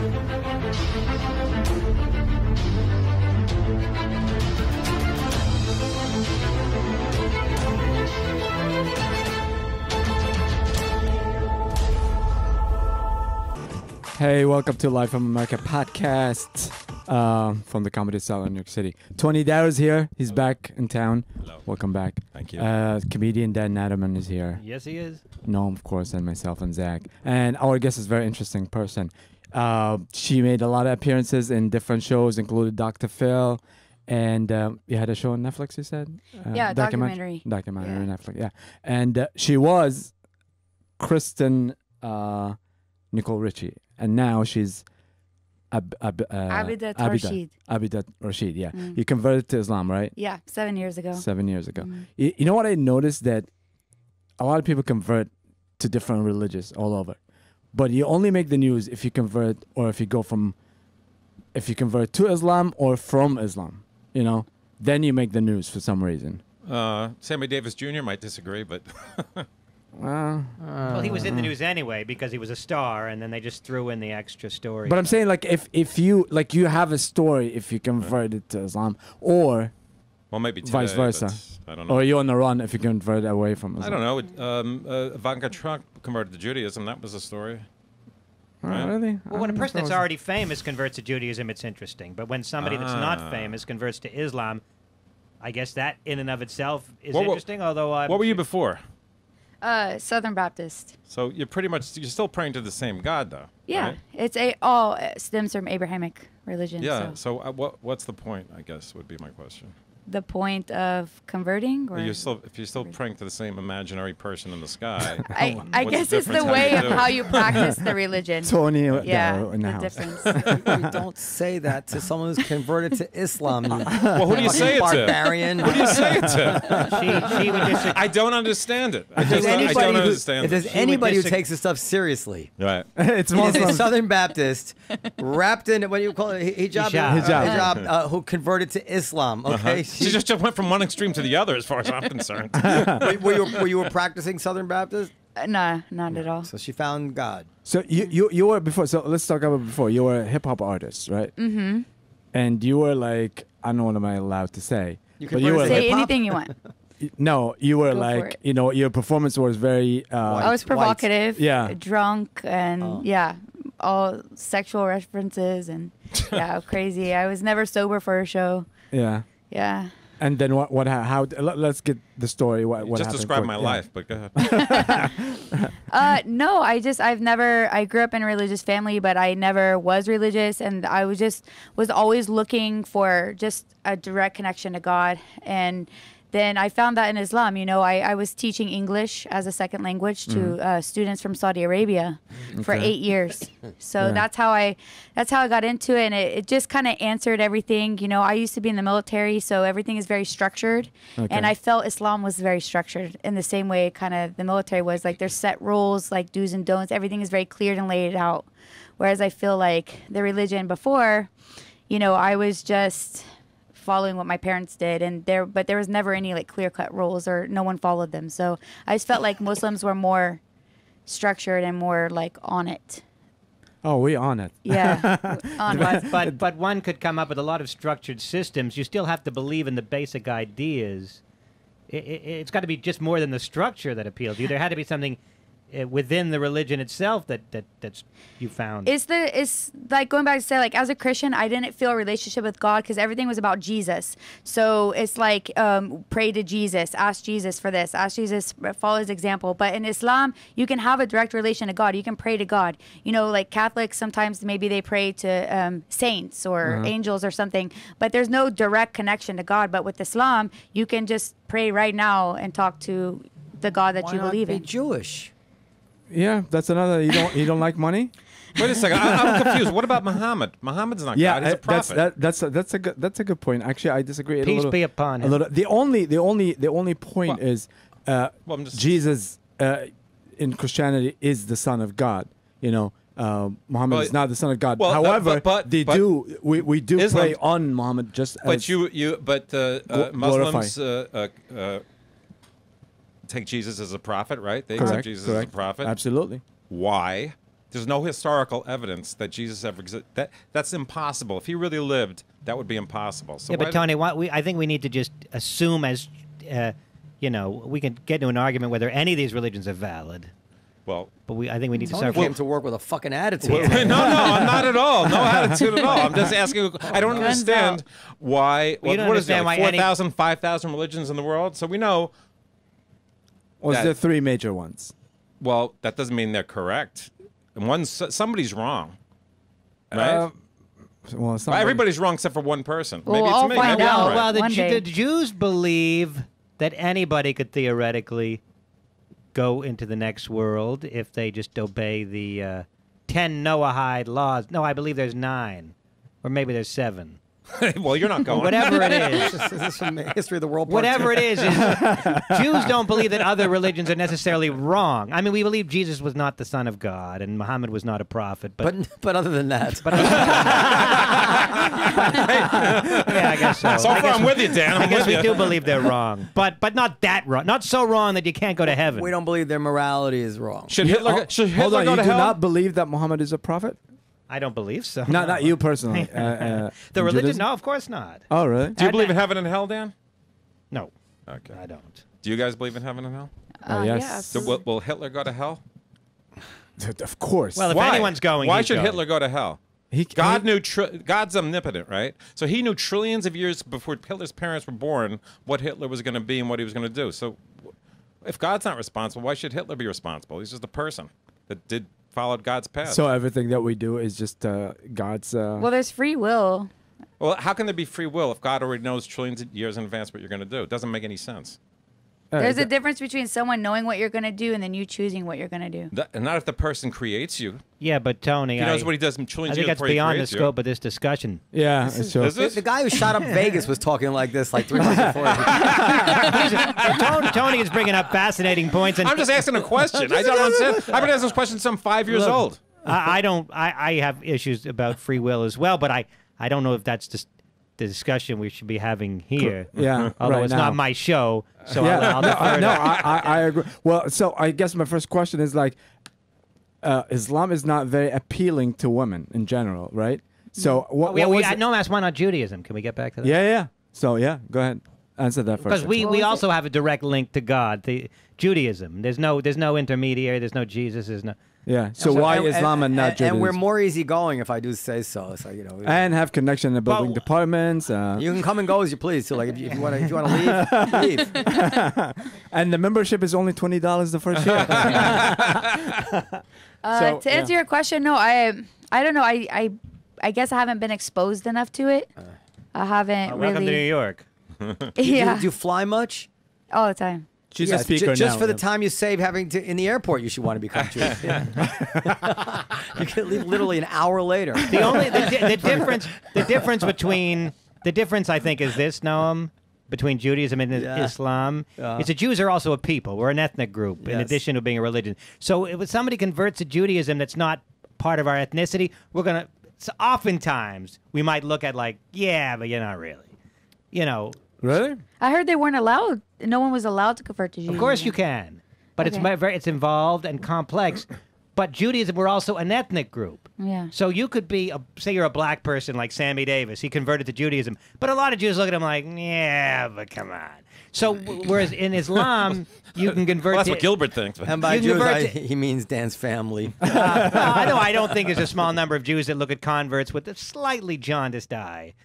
Hey, welcome to Live from America podcast from the Comedy Cellar in New York City. Tony Darrow's here. He's back in town. Hello. Welcome back. Thank you. Comedian Dan Natterman is here. Yes, he is. Noam, of course, and myself and Zach. And our guest is a very interesting person. She made a lot of appearances in different shows, including Dr. Phil. And you had a show on Netflix, you said? Yeah, documentary. Documentary on Netflix, yeah. And she was Kristin Nicole Ritchie. And now she's Abedah Rashid. Abedah Rashid, yeah. You converted to Islam, right? Yeah, 7 years ago. 7 years ago. You know what I noticed? That a lot of people convert to different religions all over. But you only make the news if you convert or if you convert to Islam or from Islam, you know? Then you make the news for some reason. Sammy Davis Jr. might disagree, but... Well, he was in the news anyway because he was a star, and then they just threw in the extra story. But I'm saying, like, if you have a story if you converted to Islam, or well, maybe today, vice versa. I don't know. Or you're on the run if you convert away from Islam. I don't know. Ivanka Trump converted to Judaism. That was a story. Oh, Right? really? Well, when a person that's already famous converts to Judaism, it's interesting. But when somebody that's not famous converts to Islam, I guess that in and of itself is interesting. Although, what were you before? Southern Baptist. So you're still praying to the same God, though. Yeah, right? it's all stems from Abrahamic religion. Yeah. So what's the point? I guess would be my question. The point of converting, or If you're still praying to the same imaginary person in the sky. I guess it's the way of how you practice the religion. Tony, yeah, in the the house. difference. You don't say that to someone who's converted to Islam. Well, who do you say it to? Barbarian. Who do you say it to? she would disagree. I don't understand it. I If there's don't understand if there's it. anybody who disagree. takes this stuff seriously, Right. It's it is a Muslims. Southern Baptist wrapped in, what do you call it, hijab? Hijab. Who converted to Islam, okay? She just went from one extreme to the other, as far as I'm concerned. Were you a practicing Southern Baptist? No, not at all. So she found God. So you were before. So let's talk about before. You were a hip hop artist, right? Mm-hmm. And you were like, I don't know what am I allowed to say. But you were Say hip-hop? anything you want. No, you were Go for like, it. you know, your performance was very. I was provocative. Yeah. Drunk and all sexual references and crazy. I was never sober for a show. Yeah. Yeah. And then let's get the story. What Just happened describe quick. my Yeah. life, but go ahead. No, I grew up in a religious family, but I never was religious, and I was always looking for just a direct connection to God. And then I found that in Islam. You know, I was teaching English as a second language to students from Saudi Arabia for 8 years. So that's how I got into it, and it just kind of answered everything. You know, I used to be in the military, so everything is very structured, and I felt Islam was very structured in the same way kind of the military was. Like there's set rules, like do's and don'ts. Everything is very clear and laid out. Whereas I feel like the religion before, you know, I was just following what my parents did, but there was never any like clear-cut rules, or no one followed them. So I just felt like Muslims were more structured and more like on it. Oh, we on it. Yeah. on it. But one could come up with a lot of structured systems. You still have to believe in the basic ideas. It's got to be just more than the structure that appeals to you. There had to be something within the religion itself that's you found. It's like going back to say, like, as a Christian, I didn't feel a relationship with God because everything was about Jesus. So it's like pray to Jesus, ask Jesus for this, ask Jesus, follow his example. But in Islam, you can have a direct relation to God. You can pray to God. You know, like Catholics, sometimes maybe they pray to saints or angels or something, but there's no direct connection to God. But with Islam, you can just pray right now and talk to the God that you believe in. Why not be Jewish? Yeah, that's another. You don't like money? Wait a second. I'm confused. What about Muhammad? Muhammad's not God. He's a prophet. That's a good point. Actually, I disagree. A Peace little, be upon him. A little. The only point is Jesus in Christianity is the Son of God. You know, Muhammad is not the Son of God. Well, however, we do Islam, pray on Muhammad just as. But Muslims take Jesus as a prophet, right? They take Jesus as a prophet. Absolutely. Why? There's no historical evidence that Jesus ever existed. That's impossible. If he really lived, that would be impossible. So yeah, but Tony, I think we need to just assume as, you know, we can get into an argument whether any of these religions are valid. Well, but I think we need to Tony start. came to work with a fucking attitude. no, I'm not at all. No attitude at all. I'm just asking. I don't understand why. Well, what is there? Like 4,000, 5,000 religions in the world. So we know. Was there 3 major ones? Well, that doesn't mean they're correct. And somebody's wrong, right? Well, everybody's wrong except for one person. Well, Maybe it's I'll me. find Maybe out. I'm right. Well, One the Jews believe that anybody could theoretically go into the next world if they just obey the 10 Noahide laws. No, I believe there's 9, or maybe there's 7. Well, you're not going. Whatever it is. This is from History of the World. Whatever it is Jews don't believe that other religions are necessarily wrong. I mean, we believe Jesus was not the Son of God and Muhammad was not a prophet. But other than that. Yeah, I guess so. So far, I'm with you, Dan. I guess we do believe they're wrong. But not that wrong. Not so wrong that you can't go to heaven. We don't believe their morality is wrong. Should Hitler hold on, go you to do hell? not believe that Muhammad is a prophet? I don't believe so. Not you personally. The religion? Judaism? No, of course not. Oh, really? Do you believe in heaven and hell, Dan? No, Okay. I don't. Do you guys believe in heaven and hell? yes. Yeah, So will Hitler go to hell? Of course. Well, if Why? anyone's going, Why he's should going. Hitler go to hell? God knew. God's omnipotent, right? So he knew trillions of years before Hitler's parents were born what Hitler was going to be and what he was going to do. So, if God's not responsible, why should Hitler be responsible? He's just a person that followed God's path. So everything that we do is just God's. Well, there's free will. Well, how can there be free will if God already knows trillions of years in advance what you're going to do? It doesn't make any sense. There's a difference between someone knowing what you're going to do and then you choosing what you're going to do. And not if the person creates you. Yeah, but Tony, He knows what he does in trillions I think of years that's before he beyond the creates you. scope of this discussion. Yeah, it's true. Is this? The guy who shot up Vegas was talking like this like 3 months before. Tony is bringing up fascinating points, and I'm just asking a question. I don't understand. I've been asking this question since I'm 5 years old. I don't. I have issues about free will as well, but I don't know if that's just the discussion we should be having here. Yeah, although right it's now. not my show, so Yeah, I'll defer to- I agree. Well, so I guess my first question is like, Islam is not very appealing to women in general, right? So what? Yeah, what was I know that's why not Judaism. Can we get back to that? yeah. So yeah, go ahead. Answer that first. Because we also have a direct link to God. The Judaism. There's no intermediary. There's no Jesus. There's no. Yeah. So why Islam and not Judaism? And we're more easygoing if I do say so. It's like, you know. And have connection in the building departments. You can come and go as you please. So like if you want to leave. And the membership is only $20 the first year. To answer your question, no, I don't know. I guess I haven't been exposed enough to it. I haven't Welcome to New really. York. Yeah, Do you fly much? all the time. She's Yeah, a speaker just now. for the time you save having to in the airport, you should want to become Jewish. You can leave literally an hour later. The only the difference I think is this, Noam, between Judaism and Islam. Is that Jews are also a people. We're an ethnic group in Yes. addition to being a religion. So if somebody converts to Judaism that's not part of our ethnicity, we're gonna. So oftentimes we might look at like, yeah, but you're not really. You know. Really? I heard they weren't allowed. No one was allowed to convert to Judaism. Of course you can, but Okay. it's involved and complex. But Judaism, we're also an ethnic group. Yeah. So you could be, say you're a black person like Sammy Davis. He converted to Judaism. But a lot of Jews look at him like, yeah, but come on. So whereas in Islam, you can convert Well, that's to... what Gilbert thinks. And by You can Jews, convert to- he means Dan's family. I don't think there's a small number of Jews that look at converts with a slightly jaundiced eye.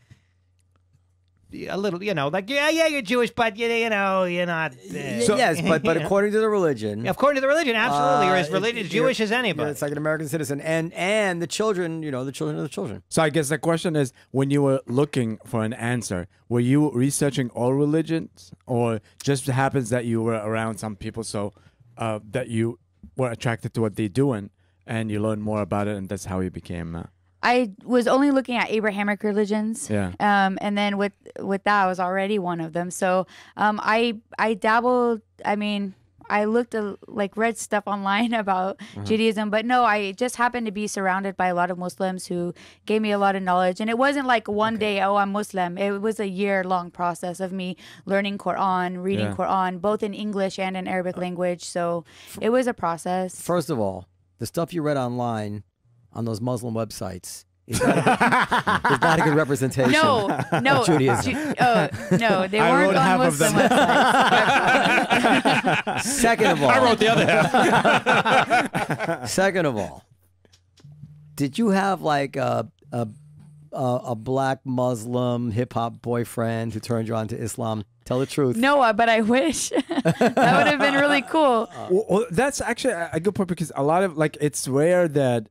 A little, you know, like, yeah, you're Jewish, but, you're not... Yes, but according to the religion. According to the religion, absolutely. You're as religious, Jewish as anybody. It's like an American citizen. And the children, the children of the children. So I guess the question is, when you were looking for an answer, were you researching all religions, or just happens that you were around some people so that you were attracted to what they're doing, and you learned more about it, and that's how you became... I was only looking at Abrahamic religions. Yeah. And then with that, I was already one of them. So I dabbled. I mean, I looked read stuff online about Judaism, but no, I just happened to be surrounded by a lot of Muslims who gave me a lot of knowledge. And it wasn't like one day, oh, I'm Muslim. It was a year-long process of me learning Quran, reading Quran, both in English and in Arabic language. So it was a process. First of all, the stuff you read online on those Muslim websites is not a good representation No, of Judaism. No, they I weren't wrote on half of Muslim them. websites. Second of all, I wrote the other half. second of all, did you have like a black Muslim hip hop boyfriend who turned you on to Islam? Tell the truth. No, but I wish that would have been really cool. Well, that's actually a good point because a lot of like it's rare that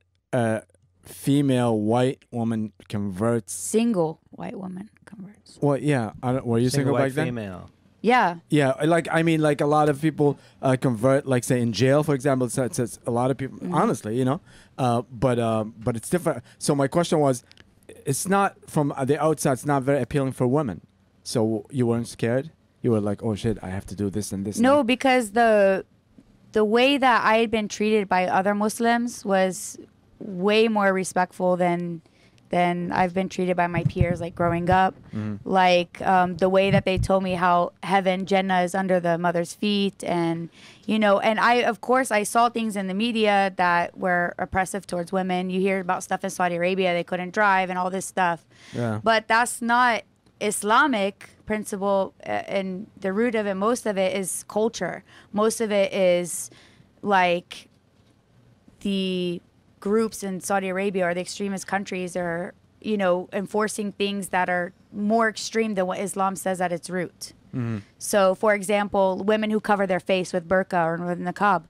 female white woman converts. Single white woman converts. Well, yeah. Were you single white back then? female. Yeah. Yeah, like I mean, like a lot of people convert, like say in jail, for example. It's a lot of people, honestly, you know. But it's different. So my question was, it's not from the outside. It's not very appealing for women. So you weren't scared. You were like, oh shit, I have to do this and this. No, and because the way that I had been treated by other Muslims was way more respectful than I've been treated by my peers, like growing up. Like the way that they told me how heaven, Jannah, is under the mother's feet, and you know, and of course I saw things in the media that were oppressive towards women. You hear about stuff in Saudi Arabia, they couldn't drive and all this stuff. Yeah. But that's not Islamic principle, and the root of it, most of it is culture. Most of it is like the groups in Saudi Arabia or the extremist countries are, you know, enforcing things that are more extreme than what Islam says at its root. So, for example, women who cover their face with burqa or with niqab.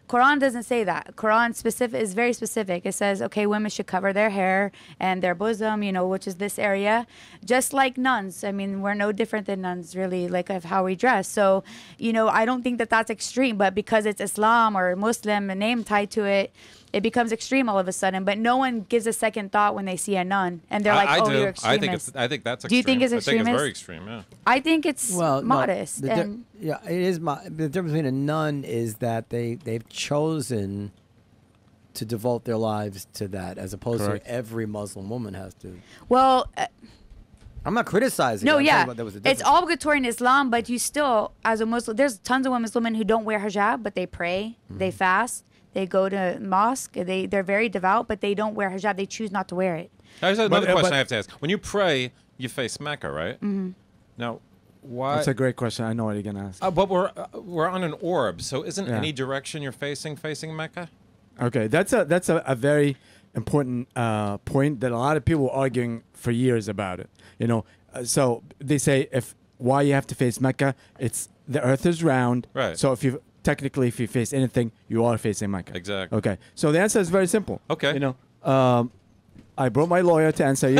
Quran doesn't say that. Quran is very specific. It says, okay, women should cover their hair and their bosom, you know, which is this area, just like nuns. I mean, we're no different than nuns, really, like of how we dress. So, you know, I don't think that that's extreme, but because it's Islam or Muslim, a name tied to it, it becomes extreme all of a sudden. But no one gives a second thought when they see a nun, and they're like, I "Oh, do. you're extremist." I think that's extreme. Do you think it's I think extremist? it's very extreme, yeah. I think it's Well, no, modest. And yeah, it is. The difference between a nun is that they've chosen to devote their lives to that, as opposed Correct. to every Muslim woman has to. well, I'm not criticizing. no, I'm yeah, talking about there was a it's difference. obligatory in Islam, but you still, as a Muslim, there's tons of women who don't wear hijab, but they pray, they fast, they go to mosque, they're very devout, but they don't wear hijab. They choose not to wear it. There's another But- question but- I have to ask. When you pray, you face Mecca, right? Now, why? That's a great question. I know what you're gonna ask. But we're on an orb, so isn't Yeah. any direction you're facing Mecca? Okay, that's a very important point that a lot of people are arguing for years about it. You know, so they say why you have to face Mecca? It's the Earth is round, Right. So if you face anything, you are facing Mecca. Exactly. Okay, so the answer is very simple. Okay. You know, I brought my lawyer to answer you.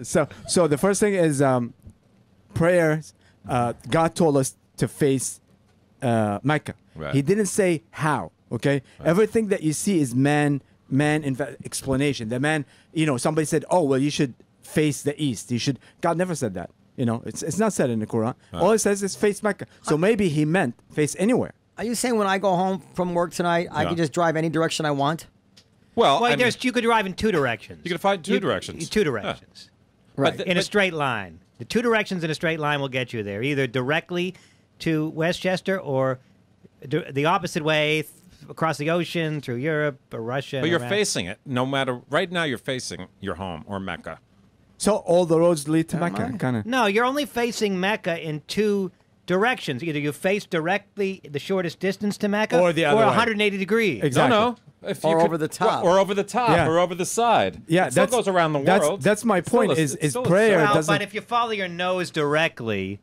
So the first thing is prayers. God told us to face Mecca. Right. He didn't say how. Okay, everything that you see is man in fact explanation. The man, you know, somebody said, oh well, you should face the east. You should. God never said that. You know, it's not said in the Quran. All it says is face Mecca. So maybe he meant face anywhere. Are you saying when I go home from work tonight, I Yeah. can just drive any direction I want? Well, Well, I mean, you could drive in two directions. you can find two directions. Two directions. Right. In a straight line. The two directions in a straight line will get you there, either directly to Westchester or the opposite way across the ocean through Europe or Russia. But and you're around. facing it. No matter. Right now, you're facing your home or Mecca. So all the roads lead to Mecca, kind of. No, you're only facing Mecca in two directions. Either you face directly the shortest distance to Mecca Or the other way. 180 degrees. Exactly. No. If Or you over the top. Or over the top. Yeah. Or over the side. Yeah, it still that's- goes around the that's- world. that's my It's still point, a- is it's still a prayer circle. Well, doesn't- but if you follow your nose directly,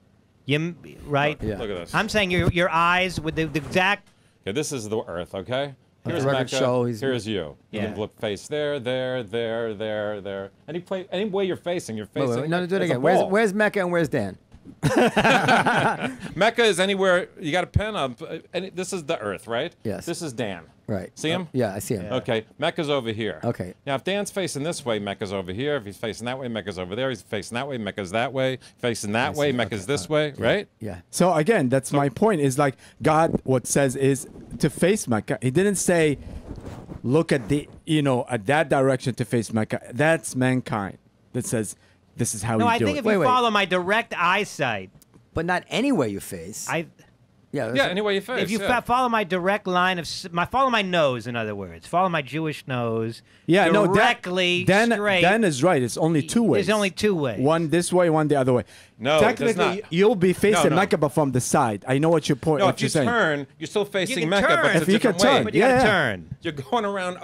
right? Yeah. Look at this. I'm saying your eyes with the exact. Okay, this is the Earth, okay? the Here's record Mecca. show, he's- Here's you. You Yeah. can look face there. Any way you're facing, you're Wait, facing. wait, no, do it it's a again. ball. Where's Mecca and where's Dan? Mecca is anywhere you got a pen on. This is the Earth, right? Yes. This is Dan. Right. See him? Yeah, I see him. Okay, Mecca's over here. Okay. Now, if Dan's facing this way, Mecca's over here. If he's facing that way, Mecca's over there. He's facing that way, Mecca's that way. Facing that way, Mecca's this way, right? Yeah. So again, that's my point. Is like God, what says is to face Mecca. He didn't say, look at at that direction to face Mecca. That's mankind. That says this is how No, you I do think it. if Wait, you wait. follow my direct eyesight, But not anywhere you face. Yeah. Yeah, any way you face. If you yeah. follow my direct line of follow my nose, in other words, follow my Jewish nose. Yeah, directly straight. Dan is right. It's only two ways. There's only two ways. One this way, one the other way. No, it does technically, not. you'll be facing No. Mecca, but from the side. I know what your point. No, what if you're you saying. turn, you're still facing can Mecca, turn. but it's If a you can different way. turn, But you gotta Yeah. turn. You're going around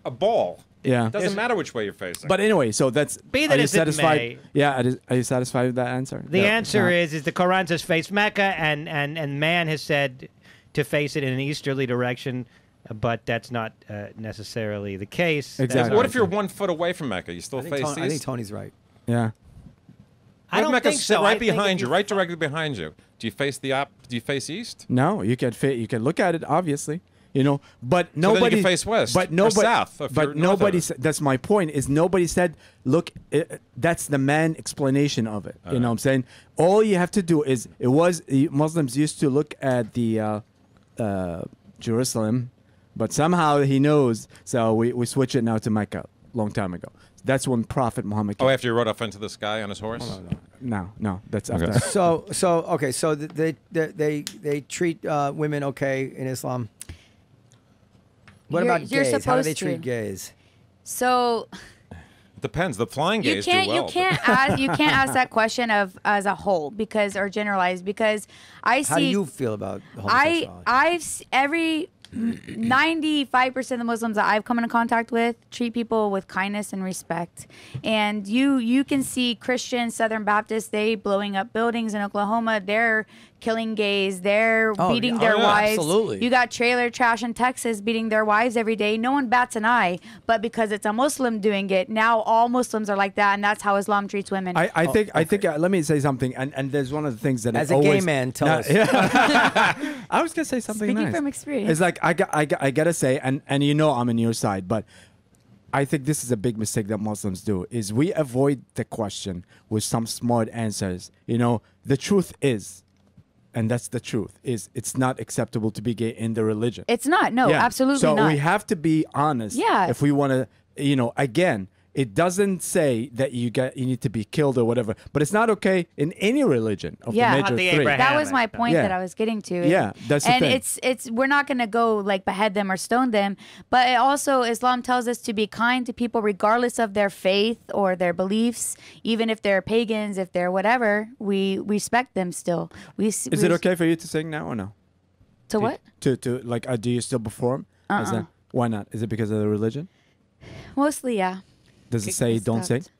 a ball. Yeah. It doesn't matter which way you're facing. But anyway, so that's. Be that are you as it satisfied? may. Yeah. Are you satisfied with that answer? The Yeah, answer it's is the Quran says face Mecca, and man has said to face it in an easterly direction, but that's not necessarily the case. That's Exactly. what if you're 1 foot away from Mecca? You still I think, face I think east? Tony's right. not. Yeah. I don't Mecca's think so. right I think behind if you, right directly behind you. Do you face Do you face east? No, you can you can look at it obviously, but then you nobody can face west but or nobody, south if you're but north of nobody. it. That's my point. Is nobody said, look, that's the man explanation of it. You know what I'm saying? All you have to do is Muslims used to look at the Jerusalem, but somehow he knows, so we switch it now to Mecca long time ago. That's when Prophet Muhammad came. Oh, after he rode off into the sky on his horse? No, that's Okay. after. So they treat women okay in Islam. What You're- about you're gays? How do supposed they to. treat gays? So Depends. The flying you gays can't do well. you can't ask you can't ask that question of as a whole or generalized because I see How do you feel about homosexuality? every 95% of the Muslims that I've come into contact with treat people with kindness and respect. And you can see Christian Southern Baptists, they blowing up buildings in Oklahoma. They're killing gays. They're beating their wives. absolutely. You got trailer trash in Texas beating their wives every day. No one bats an eye. But because it's a Muslim doing it, now all Muslims are like that. And that's how Islam treats women. I think let me say something, and there's one of the things that As I a gay always, man, tell us. I was gonna say something Speaking nice. from experience. It's like I gotta say, and I'm on your side, but I think this is a big mistake that Muslims do is we avoid the question with some smart answers. The truth is, and that's the truth, is it's not acceptable to be gay in the religion. It's not. No, Yeah. absolutely so not. we have to be honest. Yeah. If we want to, again, it doesn't say that you need to be killed or whatever, but it's not okay in any religion of Yeah. the Not major the three. Abraham. That was my point Yeah. that I was getting to. Yeah, that's the and thing. it's we're not gonna go like behead them or stone them, but it also Islam tells us to be kind to people regardless of their faith or their beliefs, even if they're pagans, if they're whatever. We respect them still. Is it okay for you to sing now or no? To what? To like, do you still perform? Why not? Is it because of the religion? Mostly, yeah. Does it say It's don't sing? stopped.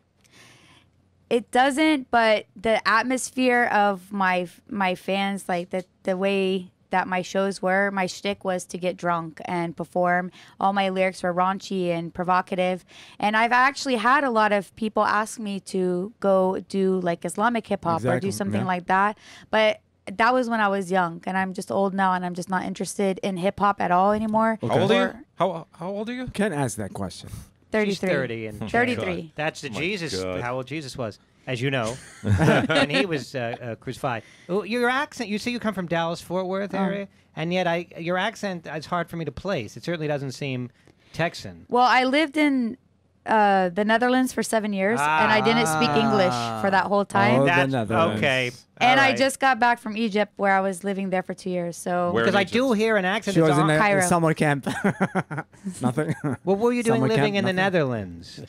It doesn't, but the atmosphere of my fans, like the way that my shows were, my shtick was to get drunk and perform. All my lyrics were raunchy and provocative. And I've actually had a lot of people ask me to go do like Islamic hip hop or do Exactly, something yeah. like that. But that was when I was young, and I'm just old now, and I'm just not interested in hip hop at all anymore. How old are Or you? How old are you? Can't ask that question. 33. She's 30 and 33. That's the Jesus. God. How old Jesus was, as you know, and he was crucified. Oh, your accent. You say you come from Dallas, Fort Worth area, and yet your accent is hard for me to place. It certainly doesn't seem Texan. Well, I lived in the Netherlands for 7 years, and I didn't speak English for that whole time. Oh, That's Netherlands. okay. And All I right. just got back from Egypt, where I was living there for 2 years. So Where? because I Egypt. do hear an accent. She that's was in on- a Cairo. summer camp. Nothing. What were you doing Summer living camp, in the nothing. Netherlands?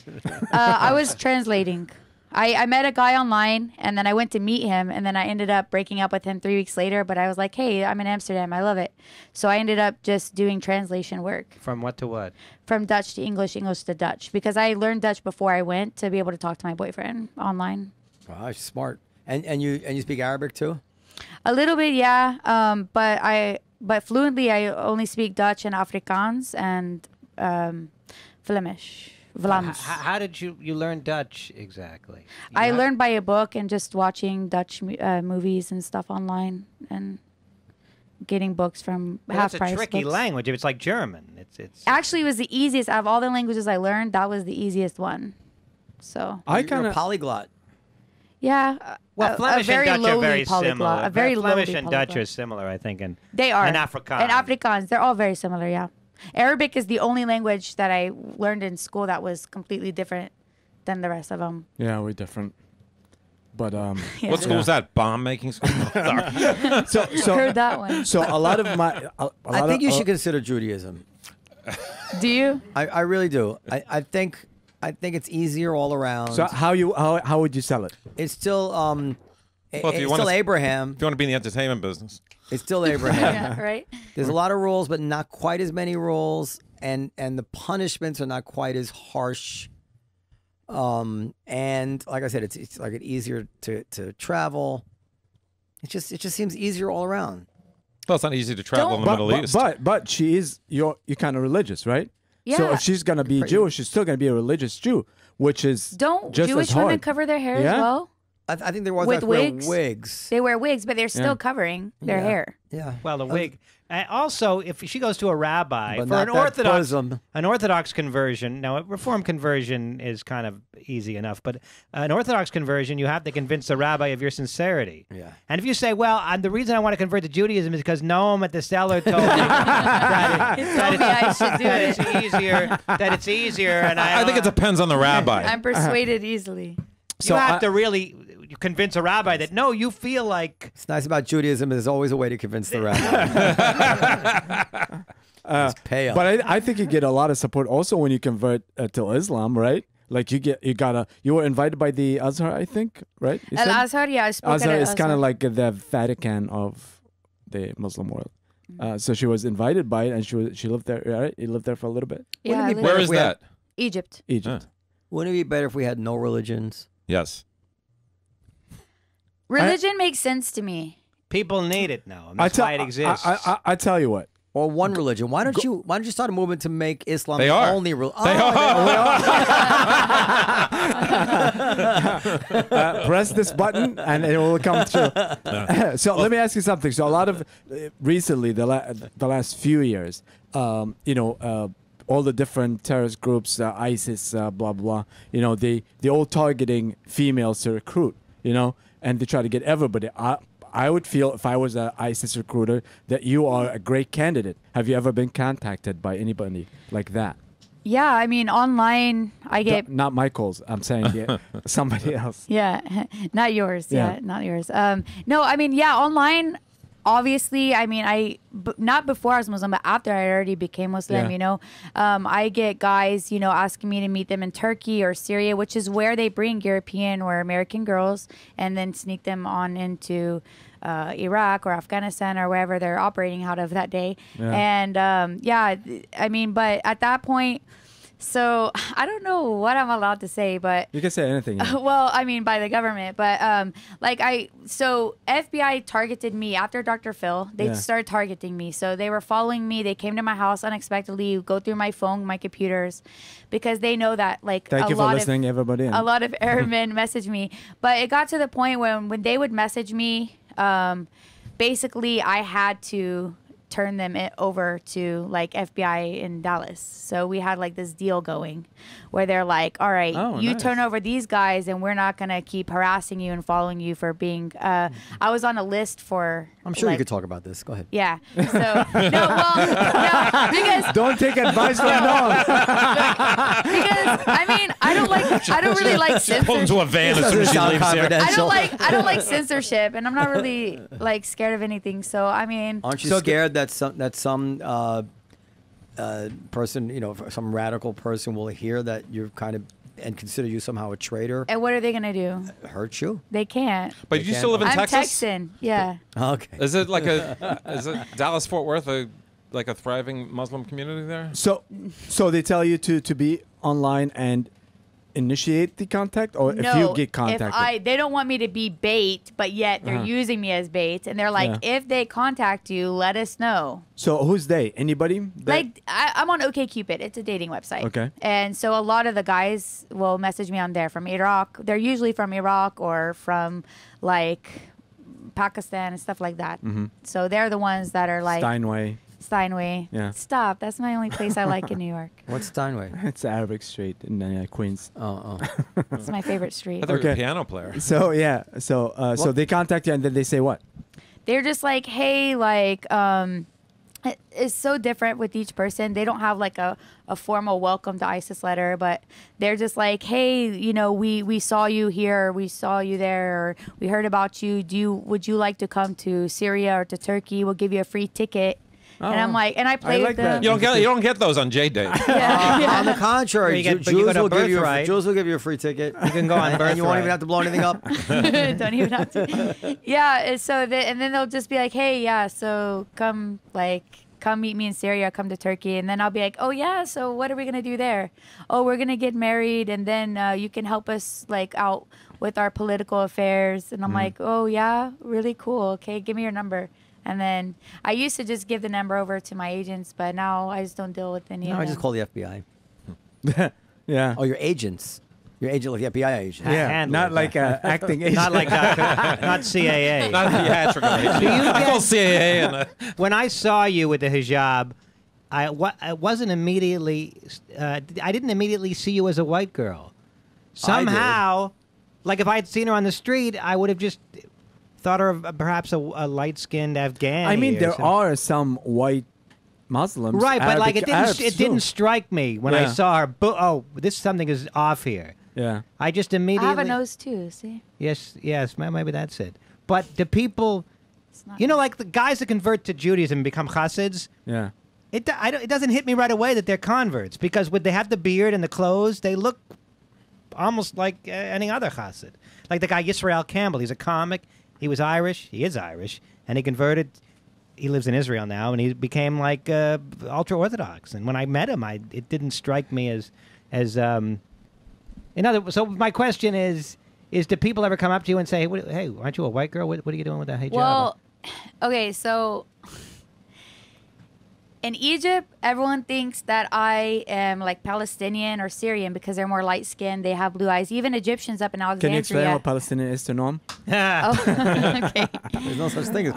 I was translating. I met a guy online, and then I went to meet him, and then I ended up breaking up with him 3 weeks later. But I was like, hey, I'm in Amsterdam. I love it. So I ended up just doing translation work From what to what? from Dutch to English, English to Dutch, because I learned Dutch before I went to be able to talk to my boyfriend online. Wow, she's smart. And you speak Arabic too? A little bit, yeah. But fluently, I only speak Dutch and Afrikaans and Flemish. Vlaams. How did you learn Dutch exactly? I learned by a book and just watching Dutch movies and stuff online and getting books from Well, half that's price a tricky books. language. If it's like German, it's Actually, it was the easiest out of all the languages I learned. That was the easiest one. So You're a polyglot. yeah, well, a Flemish very and Dutch are lowly very polyglot. similar. A very Flemish lowly and Dutch polyglot. are similar, I think, and They are. and Afrikaans. And Afrikaans, they're all very similar, yeah. Arabic is the only language that I learned in school that was completely different than the rest of them. Yeah, we're different. But What school was that? Bomb making school? Sorry. so Heard that one. so a lot of my I think you should consider Judaism. Do you? I really do. I think it's easier all around. So how would you sell it? It's still Well, if you it's wanna still s- Abraham. If you want to be in the entertainment business, It's still Abraham. Yeah, right? There's a lot of rules, but not quite as many rules, and the punishments are not quite as harsh. And like I said, it's like it easier to travel. It just seems easier all around. well, it's not easy to travel in the Middle East. But she is you're kind of religious, right? So Yeah. if she's gonna be Jewish, she's still gonna be a religious Jew, which is Don't just Jewish as hard. women cover their hair Yeah? as well? I think there was With like wear wigs? wigs. They wear wigs, but they're still Yeah. covering their Yeah. hair. Yeah. Well, the wig. Also, if she goes to a rabbi But for not an that Orthodox bosom. conversion, now a Reform conversion is kind of easy enough, but an Orthodox conversion, you have to convince the rabbi of your sincerity. Yeah. And if you say, "Well, the reason I want to convert to Judaism is because Noam at the cellar told me that, told me I should do that it." it's easier, that it's easier," and I think it depends on the rabbi. I'm persuaded easily. you have to really convince a rabbi that no, you feel like It's nice about Judaism. There's always a way to convince the rabbi. Just pay up. But I think you get a lot of support also when you convert to Islam, right? Like you were invited by the Azhar, I think, right? You said? Al Azhar, yeah, I spoke Azhar at is kind of Al-Azhar. like the Vatican of the Muslim world. So she was invited by it, and she lived there. Right? You lived there for a little bit. Yeah, I Wouldn't it be live- Where better is if we had- that? Egypt. Egypt. Wouldn't it be better if we had no religions? Yes. Religion makes sense to me. people need it now. And that's why it exists. I tell you what. Or one religion? Why don't you start a movement to make Islam They the are. only religion? They are. Press this button and it will come true. So let me ask you something. So a lot of recently, the last few years, all the different terrorist groups, ISIS, blah blah. They all targeting females to recruit. And they try to get everybody. I would feel if I was an ISIS recruiter that you are a great candidate. Have you ever been contacted by anybody like that? Yeah, I mean, online, I get. Not my calls. I'm saying somebody else. Yeah, not yours. Yeah. Yeah, not yours. No, I mean, yeah, online. Obviously, I mean, not before I was Muslim, but after I already became Muslim, Yeah. I get guys, asking me to meet them in Turkey or Syria, which is where they bring European or American girls and then sneak them on into Iraq or Afghanistan or wherever they're operating out of that day. Yeah. And I mean, but at that point, so I don't know what I'm allowed to say, but You can say anything. yeah. well, I mean, by the government, but so FBI targeted me after Dr. Phil. They Yeah. started targeting me. So they were following me. They came to my house unexpectedly, go through my phone, my computers, because they know that Thank you for listening, everybody. a lot of Arab men message me. But it got to the point when they would message me, basically I had to turn them over to like FBI in Dallas. So we had like this deal going where they're like, all right, Oh, you nice. turn over these guys and we're not going to keep harassing you and following you for being, I was on a list for. I'm sure you like- could talk about this. Go ahead. Yeah. So, no, because Don't take advice from Noam. because I mean I don't really like Pull censorship. into a van as soon as Doesn't she sound leaves here. confidential. I don't like censorship, and I'm not really like scared of anything. So I mean, Aren't you So scared that some person, some radical person will hear that you're kind of and consider you somehow a traitor, and what are they gonna do? hurt you? They can't. But They you can't- still live in I'm Texas? Texan. Yeah. Okay. Is it Dallas Fort Worth like a thriving Muslim community there? So they tell you to be online and initiate the contact, or if you get contacted. they don't want me to be bait, but yet they're using me as bait, and they're like, Yeah. if they contact you, let us know. So who's they? Anybody? I'm on OkCupid. It's a dating website. Okay. And so a lot of the guys will message me on there from Iraq. They're usually from Iraq or from like Pakistan and stuff like that. So they're the ones that are like Steinway. Steinway. Yeah. Stop. That's my only place I like in New York. What's Steinway? It's Arabic Street in Queens. Oh. It's my favorite street. I thought you were a Okay. piano player. So yeah, so they contact you and then they say what? They're just like, hey, It's so different with each person. They don't have like a formal welcome to ISIS letter, but they're just like, hey, you know, we saw you here, or we saw you there, or we heard about you. Would you like to come to Syria or to Turkey? We'll give you a free ticket. And I'm like, and I play with them. You don't get those on J Day. On the contrary, You get- but Jews you go to will give you Birthright. Jews will give you a free ticket. You can go on and you won't even Birthright. have to blow anything up. Don't even have to. Yeah. And so and then they'll just be like, hey, yeah, so come meet me in Syria, come to Turkey. And then I'll be like, oh yeah, so what are we gonna do there? Oh, we're gonna get married, and then you can help us like out with our political affairs. And I'm like, oh yeah, really cool. Okay, give me your number. And then I used to just give the number over to my agents, but now I just don't deal with any No, of I them. just call the FBI. Yeah. Oh, your agents. Your agent, like the FBI agent. Yeah. handler. Not like acting agent. Not like not CAA. Not theatrical. I call CAA and When I saw you with the hijab, I wasn't immediately. I didn't immediately see you as a white girl. Somehow, like if I had seen her on the street, I would have just thought her of perhaps a light-skinned Afghan. I mean, there are some white Muslims. right, but like it Arabs didn't. It too. didn't strike me when I Yeah. saw her. Oh, this something is off here. Yeah. I just I immediately. have a nose too. See, Yes, maybe that's it. But the people, it's not. you know, like the guys that convert to Judaism and become chassids, Yeah. it doesn't hit me right away that they're converts because when they have the beard and the clothes, they look almost like any other chassid. Like the guy Yisrael Campbell, he's a comic. He was Irish. He is Irish, and he converted. He lives in Israel now, and he became like ultra orthodox. And when I met him, it didn't strike me as So my question is do people ever come up to you and say, hey, aren't you a white girl? What are you doing with that hijab? Well, okay, so in Egypt, everyone thinks that I am like Palestinian or Syrian because they're more light skinned. They have blue eyes. Even Egyptians up in Can you explain Alexandria. what Palestinian is to Norm? Oh, okay. There's no such thing as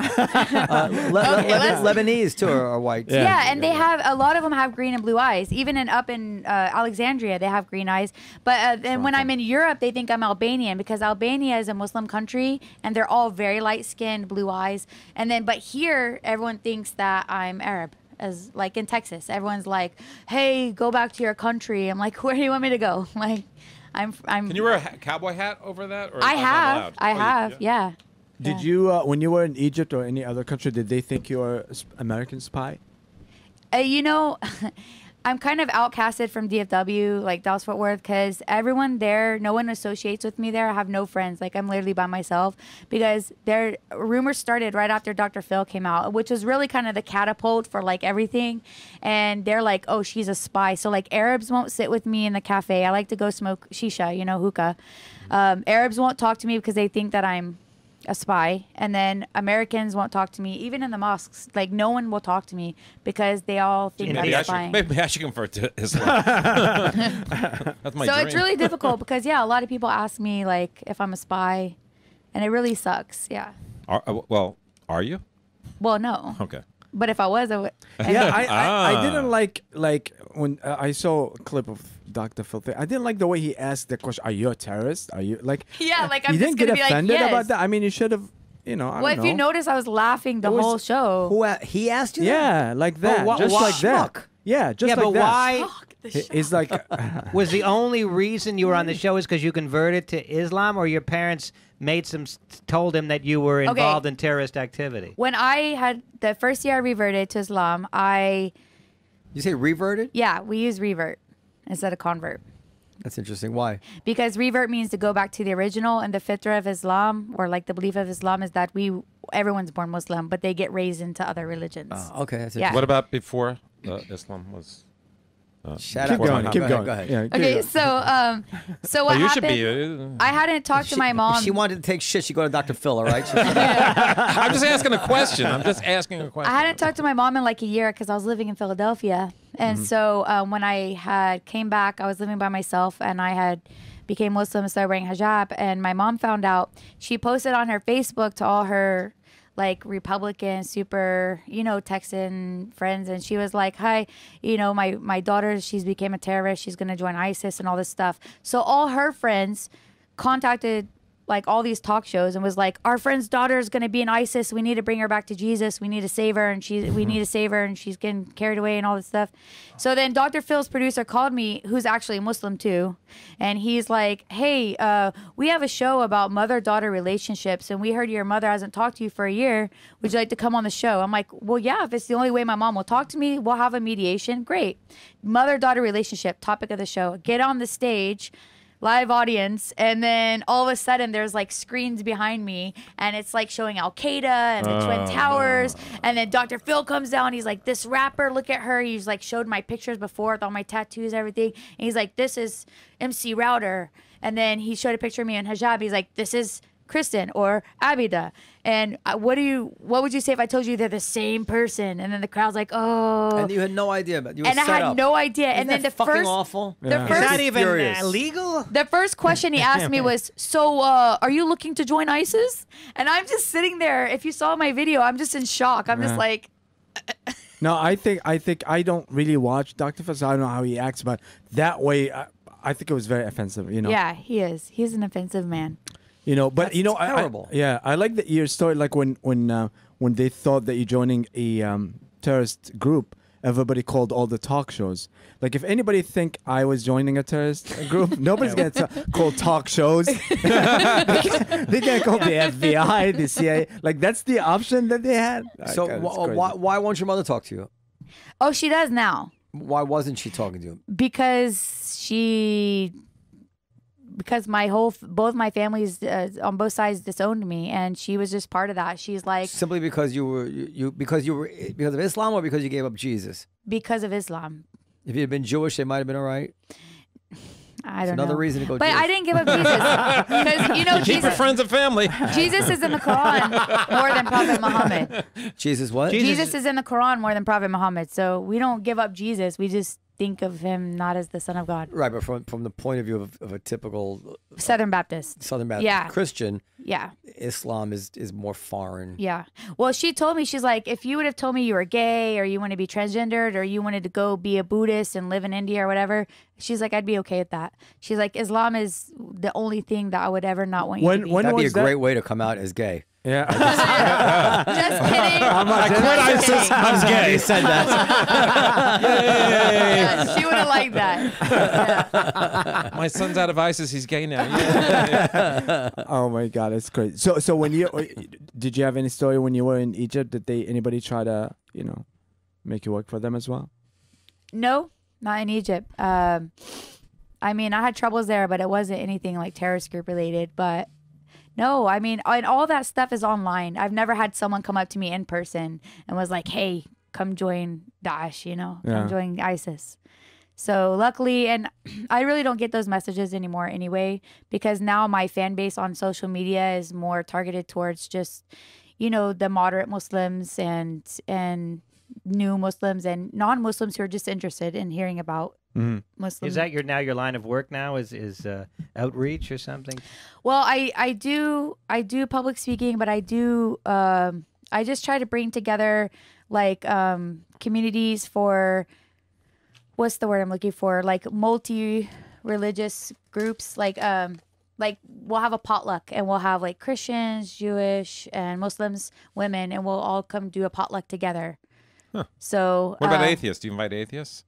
let's- Lebanese too are white. Yeah. Yeah, and they have a lot of them have green and blue eyes. Even up in Alexandria, they have green eyes. But then when I'm in Europe, they think I'm Albanian because Albania is a Muslim country, and they're all very light skinned, blue eyes. But here, everyone thinks that I'm Arab. As like in Texas, everyone's like, "Hey, go back to your country." I'm like, "Where do you want me to go?" Like, I'm. Can you wear a cowboy hat over that? Or is I that not have. allowed? I Oh, you- have. Yeah. Did you, when you were in Egypt or any other country, did they think you were an American spy? You know, I'm kind of outcasted from DFW, like Dallas Fort Worth, because everyone there, no one associates with me there. I have no friends. Like, I'm literally by myself because their rumors started right after Dr. Phil came out, which was really kind of the catapult for like everything. And they're like, oh, she's a spy. So like Arabs won't sit with me in the cafe. I like to go smoke shisha, you know, hookah. Arabs won't talk to me because they think that I'm a spy, and then Americans won't talk to me even in the mosques. Like no one will talk to me because they all think Maybe I'm I, spying. maybe I should convert to Islam. That's my So dream. it's really difficult because a lot of people ask me like if I'm a spy, and it really sucks. Yeah. Are you? Well, no. Okay. But if I was, I would. Yeah, I Ah. didn't like when I saw a clip of Dr. Phil. I didn't like the way he asked the question. Are you a terrorist? Are you like? Yeah, like I'm you just didn't get gonna be like, offended yes. about that. I mean, you should have. You know, I Well, don't if you know. notice, I was laughing the It was- whole show. He asked you that? Yeah, like that, wha- just why- like that. Schmuck. Yeah, just yeah, like but that. why He's like, was the only reason you were on the show is because you converted to Islam, or your parents told him that you were involved in terrorist activity? When I had the first year I reverted to Islam, You say reverted? we use revert instead of convert. That's interesting. Why? Because revert means to go back to the original, and the fitrah of Islam, or like the belief of Islam, is that everyone's born Muslim, but they get raised into other religions. Okay, that's Yeah. interesting. What about before Islam was? Shut keep up. going, keep Go going. ahead. Yeah, keep Okay, going. so what you happened? should be. I hadn't talked to my mom. If she wanted to take shit, she'd go to Dr. Phil, all right? I'm just asking a question. I'm just asking a question. I hadn't talked to my mom in like a year because I was living in Philadelphia, and so when I came back, I was living by myself, and I had became Muslim and started wearing hijab, and my mom found out. She posted on her Facebook to all her like Republican, super, Texan friends. And she was like, hi, my daughter, she's became a terrorist. She's going to join ISIS and all this stuff. So all her friends contacted like all these talk shows and was like, our friend's daughter is going to be in ISIS. We need to bring her back to Jesus. We need to save her. And we need to save her. And she's getting carried away and all this stuff. So then Dr. Phil's producer called me, who's actually a Muslim too. And he's like, hey, we have a show about mother-daughter relationships. And we heard your mother hasn't talked to you for a year. Would you like to come on the show? I'm like, well, yeah, if it's the only way my mom will talk to me, we'll have a mediation. Great. Mother-daughter relationship, topic of the show. Get on the stage, live audience, and then all of a sudden there's like screens behind me and it's like showing Al-Qaeda and the Twin Towers, and then Dr. Phil comes down. He's like, this rapper, look at her. He's like showed my pictures before with all my tattoos, everything, and he's like, this is MC Router. And then he showed a picture of me in hijab. He's like, this is Kristin or Abedah. And what would you say if I told you they're the same person? And then the crowd's like, oh. And you had no idea, but you were and I set had up. no idea. Isn't and then that the fucking first, awful? the Yeah. first, Is that even Furious. illegal? the first question he asked me was, so are you looking to join ISIS? And I'm just sitting there. If you saw my video, I'm just in shock. I'm just like, No, I think I don't really watch Dr. Phil, so I don't know how he acts, but that way, I think it was very offensive. You know. yeah, he is. He's an offensive man. You know, but That's you know, terrible. I like your story. Like when they thought that you're joining a terrorist group, everybody called all the talk shows. Like if anybody think I was joining a terrorist group, nobody's gonna call talk shows. They can't call the FBI, the CIA. Like that's the option that they had. So God, it's crazy. why won't your mother talk to you? Oh, she does now Why wasn't she talking to you? because both my families on both sides disowned me, and she was just part of that. She's like, Simply because because of Islam, or because you gave up Jesus? because of Islam. If you had been Jewish, they might have been all right. I don't know. Another reason to go. But Jewish. I didn't give up Jesus because Keep your friends and family. Jesus is in the Quran more than Prophet Muhammad. Jesus what? Jesus is in the Quran more than Prophet Muhammad. So we don't give up Jesus. We just think of him not as the Son of God. Right, but from the point of view of a typical Southern Baptist. Southern Baptist Yeah. Christian, Yeah. Islam is more foreign. Yeah. Well, she told me, she's like, if you would have told me you were gay or you want to be transgendered or you wanted to go be a Buddhist and live in India or whatever, she's like, I'd be okay with that. She's like, Islam is the only thing that I would ever not want you to be. That'd be a was that? great way to come out as gay. Yeah. Just kidding. I quit ISIS. I'm gay. You said that. Yeah, she would have liked that. Yeah. My son's out of ISIS. He's gay now. Yeah. Oh my God, it's crazy. So when did you have any story when you were in Egypt? Did anybody try to make you work for them as well? No, not in Egypt. I mean, I had troubles there, but it wasn't anything like terrorist group related. But no, I mean, and all that stuff is online. I've never had someone come up to me in person and was like, hey, come join Daesh, Yeah. come join ISIS. So luckily, and I really don't get those messages anymore anyway, because now my fan base on social media is more targeted towards just, the moderate Muslims and new Muslims and non-Muslims who are just interested in hearing about Muslims. Is that your line of work now? Is outreach or something? Well, I do public speaking, but I just try to bring together like communities for, what's the word I'm looking for? Like multi-religious groups. Like we'll have a potluck and we'll have like Christians, Jewish, and Muslims, women, and we'll all come do a potluck together. Huh. So What about atheists? Do you invite atheists?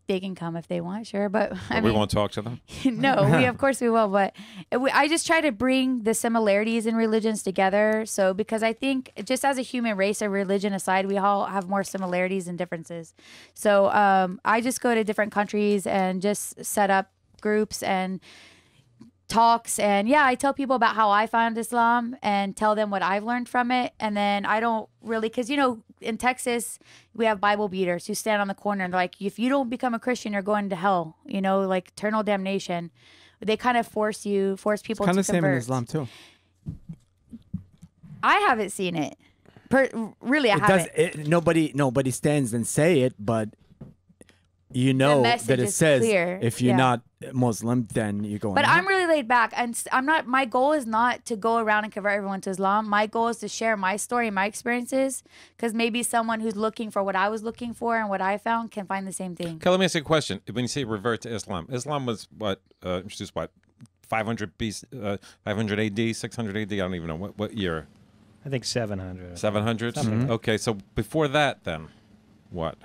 they can come if they want, sure, but I we mean, won't talk to them. no, of course we will, but I just try to bring the similarities in religions together. So because I think just as a human race, or religion aside, we all have more similarities and differences. So I just go to different countries and just set up groups and talks, and I tell people about how I found Islam and tell them what I've learned from it. And then I don't really, because in Texas we have Bible beaters who stand on the corner and they're like, if you don't become a Christian, you're going to hell, like eternal damnation. They kind of force people It's kind to of the same in convert. Islam too. I haven't seen it. Really, I haven't. Nobody stands and say it, but message that it is says clear. if you're Yeah. not Muslim, then you go. But I'm really laid back, and I'm not. My goal is not to go around and convert everyone to Islam. My goal is to share my story and my experiences, because maybe someone who's looking for what I was looking for and what I found can find the same thing. Okay, let me ask you a question. When you say revert to Islam, Islam was introduced 500 BC, 500 AD, 600 AD. I don't even know what year. I think 700. 700. Okay, so before that, then what?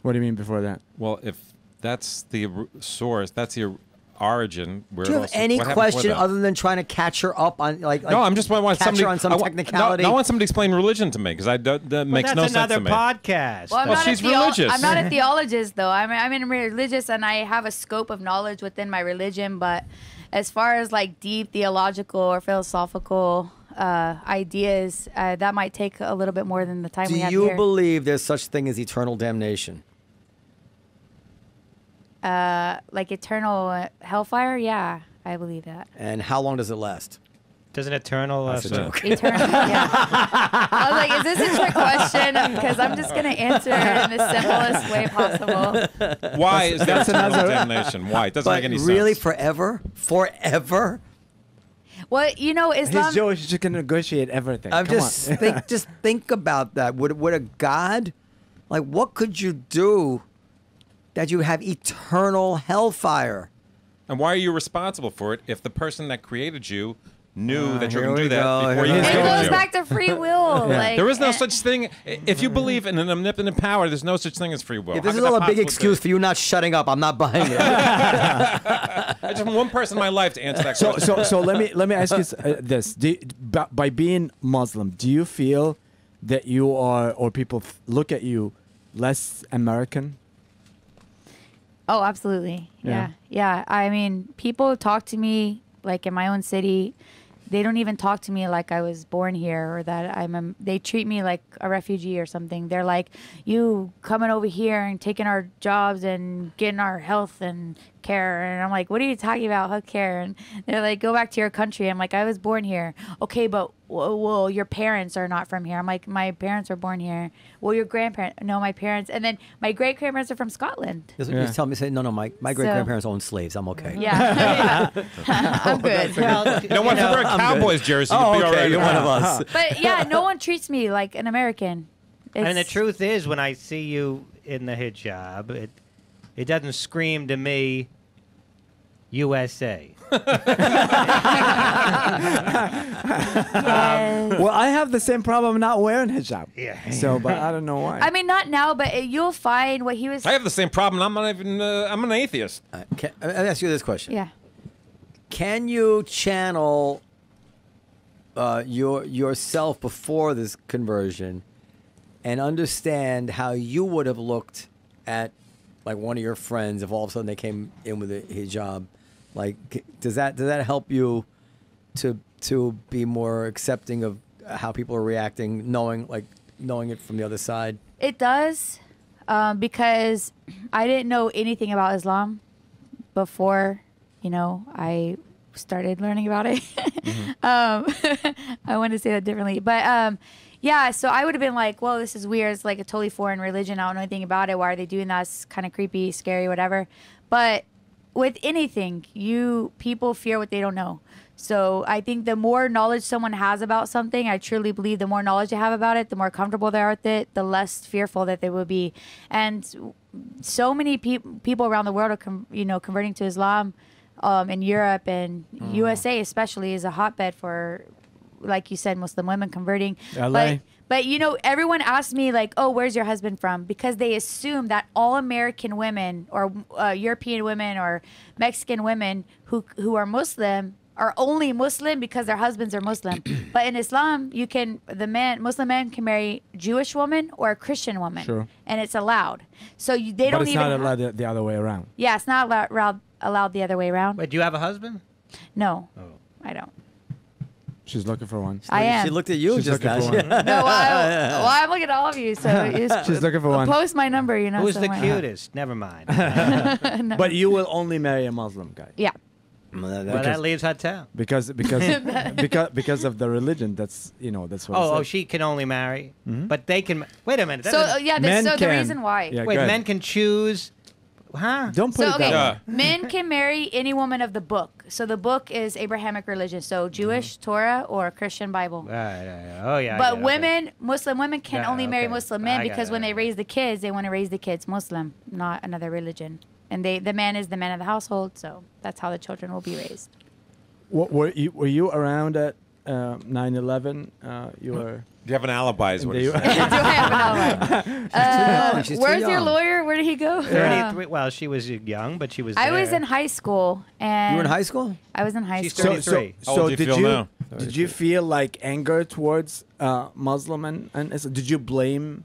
What do you mean before that? Well, if that's the source, that's the origin. Do you have any question other than trying to catch her up on like no, I'm just want catch somebody her on some technicality? No, I want somebody to explain religion to me because that makes no sense to That's me. another podcast. Well, she's religious. I'm not a theologist, though. I'm religious, and I have a scope of knowledge within my religion. But as far as like deep theological or philosophical ideas, that might take a little bit more than the time we have here. Do you believe there's such thing as eternal damnation? Like eternal hellfire? Yeah, I believe that. And how long does it last? Doesn't eternal... That's a joke. Eternal, yeah. I was like, is this a trick question? Because I'm just going to answer it in the simplest way possible. Why is that eternal damnation? Why? It doesn't make any sense. Really, forever? Forever? Well, you know, Islam... He's Jewish. You can negotiate everything. I'm Come just on. just think about that. Would a God, like, what could you do that you have eternal hellfire? And why are you responsible for it if the person that created you knew that you're here going to we do that go, before you here we It created goes you? back to free will. Like, There is no such thing. If you believe in an omnipotent power, there's no such thing as free will. If How this is could all that a big possibly excuse be? for you not shutting up, I'm not buying it. I just want one person in my life to answer that question. So let me ask you this: by being Muslim, do you feel that you are, or people look at you, less American? Oh, absolutely. Yeah. I mean, people talk to me like in my own city. They don't even talk to me like I was born here or that they treat me like a refugee or something. They're like, you coming over here and taking our jobs and getting our health and care. And I'm like, what are you talking about, health care? And they're like, go back to your country. I'm like, I was born here. Okay, but well, your parents are not from here. I'm like, my parents were born here. Well, your grandparents, no, my parents. And then my great-grandparents are from Scotland. Just tell me, say, no, my great-grandparents owned slaves. I'm okay. Yeah. I'm good. Well, You don't want to wear a Cowboys jersey. Oh, You'd be all okay, right. you're one of us. But yeah, no one treats me like an American. And the truth is, when I see you in the hijab, it doesn't scream to me, USA. Well, I have the same problem not wearing hijab. Yeah. So, but I don't know why. I mean, not now, but you'll find what he was. I have the same problem. I'm not even. I'm an atheist. Let me ask you this question. Yeah. Can you channel yourself before this conversion and understand how you would have looked at like one of your friends if all of a sudden they came in with a hijab? Like, does that help you to be more accepting of how people are reacting, knowing it from the other side? It does, because I didn't know anything about Islam before, I started learning about it. I want to say that differently, but yeah. So I would have been like, "Well, this is weird. It's like a totally foreign religion. I don't know anything about it. Why are they doing that? It's kind of creepy, scary, whatever." But with anything, people fear what they don't know. So I think the more knowledge someone has about something, I truly believe the more knowledge they have about it, the more comfortable they are with it, the less fearful that they will be. And so many people around the world are, converting to Islam, in Europe and USA especially is a hotbed for, like you said, Muslim women converting. LA. But everyone asks me like, "Oh, where's your husband from?" Because they assume that all American women or European women or Mexican women who are Muslim are only Muslim because their husbands are Muslim. But in Islam, Muslim men can marry a Jewish woman or a Christian woman, Sure. And it's allowed. So they but don't it's even. not allowed the other way around. Yeah, it's not allowed the other way around. Wait, do you have a husband? No, I don't. She's looking for one. I am. She looked at you She's just looking now. for one. No, I'm looking at all of you. So She's looking for one. post my number. Who's the somewhere. cutest? Never mind. But you will only marry a Muslim guy. Yeah. Well, that leaves Hotel. Because of the religion. That's that's what. Oh, it says. she can only marry, but they can. Wait a minute. that So doesn't- yeah, Men the can. reason why. Yeah, wait, go ahead. men can choose. Huh? Don't put So it okay, that way. men can marry any woman of the book. So the book is Abrahamic religion. So Jewish Torah or Christian Bible. Oh yeah. I But get it, women, Muslim women can Yeah, only marry okay. Muslim I men got because it, when I they got raise the kids, they want to raise the kids Muslim, not another religion. And the man is the man of the household, so that's how the children will be raised. Were you around at 9/11? You were. Do you have an alibi? Is what Do he's you- saying. Do I have an alibi? She's too Where's your young. lawyer? Where did he go? 33. Well, she was young, but she was. I there. was in high school, and You were in high school? I was in high She's school. 33. How old do you did feel you now? did you feel like anger towards Muslim and did you blame?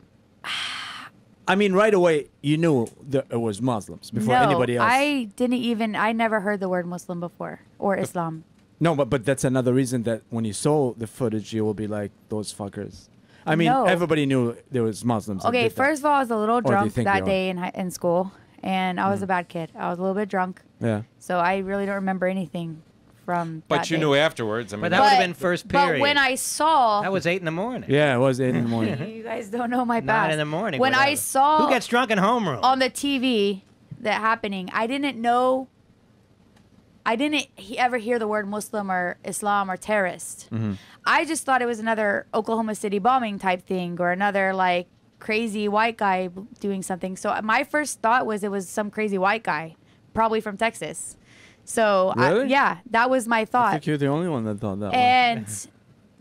I mean, right away you knew that it was Muslims before No, anybody else. I never heard the word Muslim before or Islam. No, but that's another reason that when you saw the footage, you will be like those fuckers. I mean, No. everybody knew there was Muslims. that Okay, did that. first of all, I was a little do you drunk think that you are? day in school, and I was a bad kid. I was a little bit drunk, Yeah. so I really don't remember anything from But that you day. knew afterwards. I mean, But that would have been first But period. when I saw, That was 8 in the morning. Yeah, it was 8 in the morning. you guys don't know my 9 past. in the morning. When I whatever. saw Who gets drunk in homeroom? on the TV that happening, I didn't know. I didn't ever hear the word Muslim or Islam or terrorist. Mm-hmm. I just thought it was another Oklahoma City bombing type thing or another like crazy white guy doing something. So my first thought was it was some crazy white guy, probably from Texas. So Really? yeah, that was my I thought. think you're the only one that thought that one. And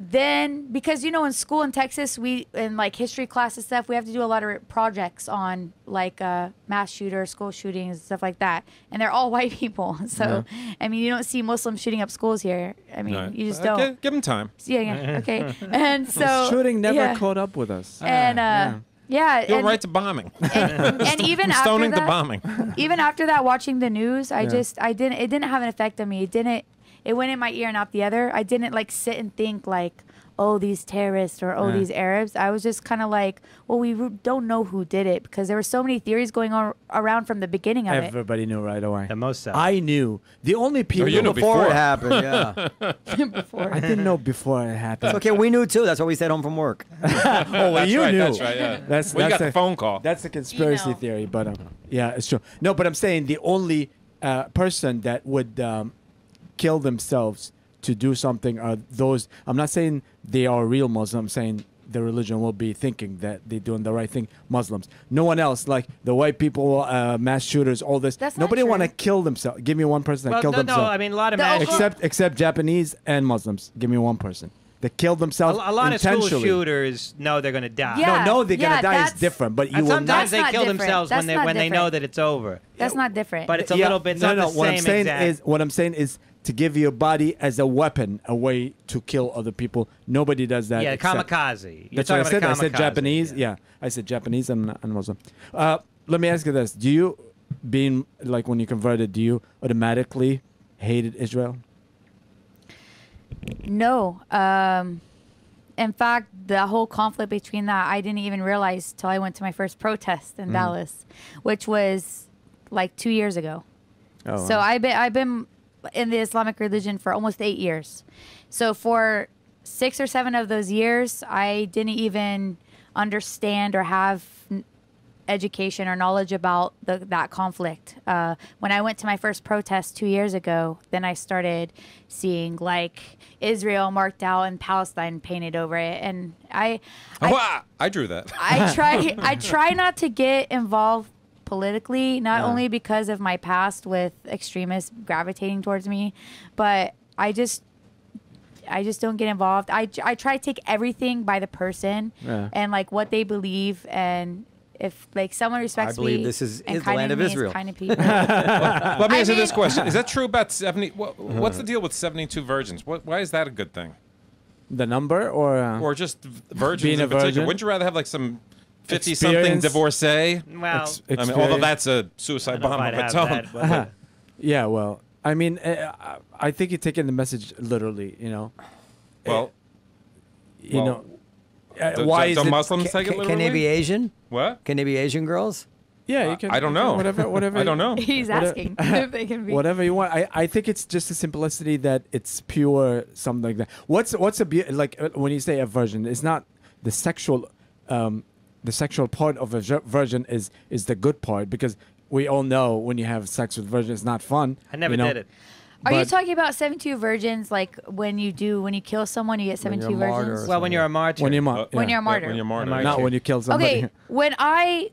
then, because you know, in school in Texas, we in like history class and stuff, we have to do a lot of projects on like mass shooters, school shootings, and stuff like that. And they're all white people. So, I mean, you don't see Muslims shooting up schools here. I mean, no. you just don't. Give him time. Yeah. Okay. And so Shooting never yeah. caught up with us. And yeah, You're and, right to bombing. and even From after stoning to that, bombing. even after that, watching the news, it didn't have an effect on me. It went in my ear and out the other. I didn't like sit and think like, oh, these terrorists or oh, these Arabs. I was just kind of like, well, we don't know who did it because there were so many theories going on around from the beginning of it. Everybody knew right away. The most so. I knew. The only people you knew Before before. it happened, yeah. I didn't know before it happened. Okay, we knew too. That's why we stayed home from work. Oh, well, That's you right, knew. that's right, yeah. That's We got a the phone call. That's a conspiracy You know. theory, but yeah, it's true. No, but I'm saying the only person that would kill themselves to do something are those. I'm not saying they are real Muslims. I'm saying the religion will be thinking that they're doing the right thing. Muslims. No one else, like the white people, mass shooters, all this. That's not Nobody want to true. kill themselves. Give me one person that well, killed no, themselves. I mean, a lot of The mass Oklahoma- except Japanese and Muslims. Give me one person that killed a themselves lot of school intentionally. shooters know they're going to die. Yeah. No, they're gonna die is that's- different, but you And will sometimes not. That's they not kill different. themselves That's when not they know different. that it's over. That's not different. But it's a little bit. It's not the what I'm same saying exact. is what I'm saying is to give your body as a weapon, a way to kill other people. Nobody does that. Yeah, except- kamikaze. You're That's what I talking said. about I said kamikaze, Japanese. Yeah, I said Japanese and Muslim. Let me ask you this: do you, being like when you converted, do you automatically hated Israel? No. In fact, the whole conflict between that, I didn't even realize till I went to my first protest in Dallas, which was like 2 years ago. Oh, So wow. I've been in the Islamic religion for almost 8 years. So for 6 or 7 of those years, I didn't even understand or have education or knowledge about that conflict. When I went to my first protest 2 years ago, then I started seeing like Israel marked out and Palestine painted over it, and I drew that. I try not to get involved politically, not Yeah. only because of my past with extremists gravitating towards me, but I just don't get involved. I try to take everything by the person Yeah. and like what they believe, and if like someone respects me, believe this is and the kind land of me is Israel. kind of people. Let me I answer this mean- question. Is that true about 70? What's the deal with 72 virgins? Why is that a good thing? The number or Or just virgins Being in a particular? virgin? Wouldn't you rather have like some 50-something Experience? divorcee? Well, I mean, although that's a suicide I don't know bomb if of I'd its have own. that, but- yeah. Well, I mean, I think you're taking the message literally. You know. Well, You know. why is do it? Muslims take it literally? Can they be Asian? What? Can they be Asian girls? Yeah, you can. I don't you can, know. Whatever. I don't know. He's Whatever- asking if they can be. Whatever you want. I think it's just a simplicity that it's pure something like that. What's like when you say a virgin? It's not the sexual. The sexual part of a virgin is the good part, because we all know when you have sex with virgin, it's not fun. I never you know? did it. Are you But- talking about 72 virgins? Like when you kill someone, you get 72 you're a martyr virgins? or Well, when you're a martyr. When you're When you're a martyr. When you're martyr. Martyr. not when you kill somebody. Okay, when I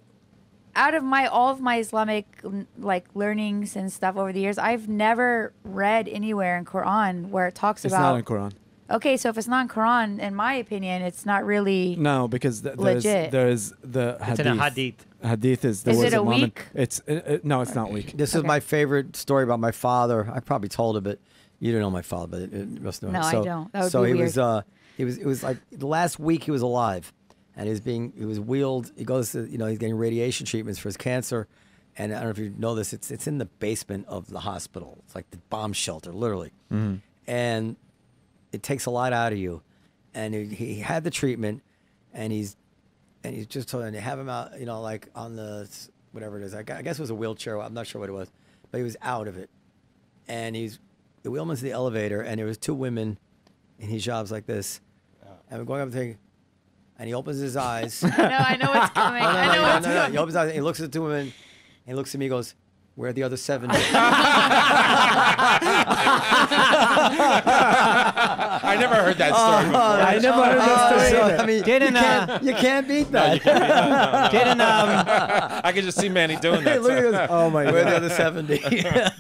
out of all of my Islamic like learnings and stuff over the years, I've never read anywhere in Quran where it talks It's about. not in Quran. Okay, so if it's not in Quran, in my opinion, it's not really. No, because Legit. there's the hadith. It's in a hadith. Hadith is the Is words it a of Muhammad. week? It's no, it's not weak. This is Okay. my favorite story about my father. I probably told it, but you don't know my father, but you must know. No, him. I So, don't. That would so be he weird. was. It was like the last week he was alive, and he was wheeled. He goes to, he's getting radiation treatments for his cancer, and I don't know if you know this. It's in the basement of the hospital. It's like the bomb shelter, literally, and it takes a lot out of you. And he had the treatment, and he's just told to have him out, like on the whatever it is. I guess it was a wheelchair. I'm not sure what it was, but he was out of it, and the wheel him into the elevator, and there was two women in hijabs like this, and we're going up and and he opens his eyes. No, I know what's coming. I know what's coming. He opens his eyes, and he looks at the two women, and he looks at me, and goes, "Where are the other 70?" I never heard that story before. I never heard that story So, either. I mean, Didn't, you can't beat that. Didn't I could just see Manny doing that. Look at this. Oh my Where are god. the other 70?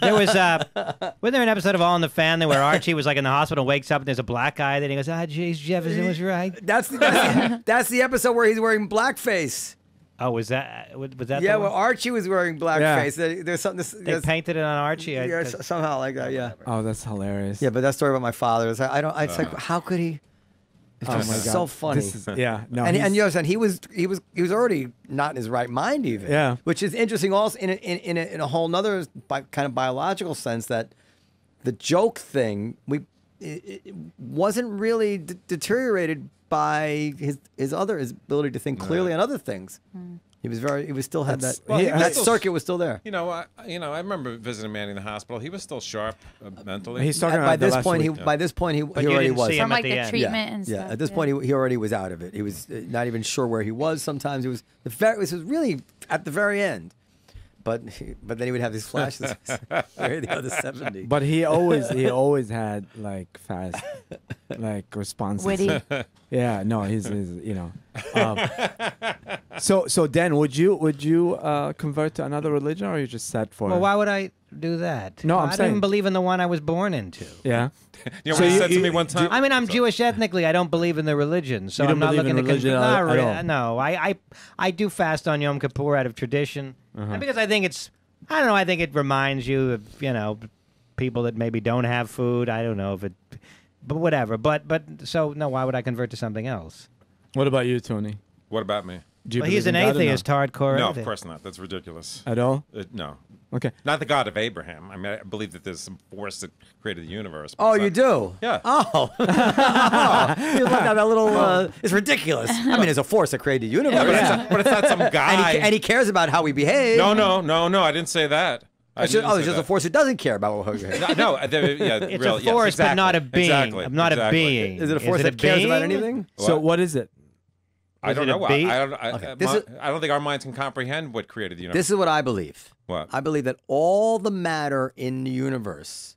there was wasn't there an episode of All in the Family where Archie was like in the hospital, wakes up and there's a black guy, then he goes, geez, Jefferson was right. That's the episode where he's wearing blackface. Oh, was that Yeah, the well, one? Archie was wearing blackface. There's something. They painted it on Archie. Yeah, somehow like that. Yeah. Oh, that's hilarious. Yeah, but that story about my father is I don't. It's like how could he? It's Oh just my god. so funny. This is, yeah. No. and he's- you understand he was already not in his right mind even. Yeah. Which is interesting also in a whole nother kind of biological sense that the joke thing it wasn't really deteriorated by his ability to think clearly on other things. He was still had That's- that Well, he was that still- circuit was still there. I remember visiting Manny in the hospital. He was still sharp mentally. He's talking about By the this last point, week. by this point he you already didn't was. see him From at like the the end. treatment and Yeah, stuff. at this point he already was out of it. He was not even sure where he was. Sometimes it was this was really at the very end, but then he would have these flashes. Where are the other 70? But he always had like fast, like responses. Witty. Yeah, no, he's Um, so Dan, would you convert to another religion, or you just set for? Well, why would I do that? No, I'm I don't saying- even believe in the one I was born into. Yeah. You know So what he you- said to me you- one time? I mean, I'm Jewish ethnically. I don't believe in the religion, so You don't I'm not believe in looking to religion not at all? No, I do fast on Yom Kippur out of tradition, and because I think I don't know. I think it reminds you of people that maybe don't have food. I don't know if it, but whatever. But so no. Why would I convert to something else? What about you, Tony? What about me? Do you Well, he's believe an in God or no? atheist, hardcore. No, of atheist. course not. That's ridiculous. At all? No. Okay. Not the God of Abraham. I mean, I believe that there's some force that created the universe. but Oh, it's you not- do? Yeah. Oh. You look at that little. It's ridiculous. I mean, there's a force that created the universe. Yeah, but it's not some guy. And he cares about how we behave. No, I didn't say that. I It's just, didn't it's say just a that. force who doesn't care about what we behave. No, It's real, a yes, force, exactly, but not a being. Exactly, Not a exactly. being. Is it a force that cares about being? anything? So what is it? I don't Is it a know. being? I don't think our minds can comprehend what created the universe. This is what I believe. What? I believe that all the matter in the universe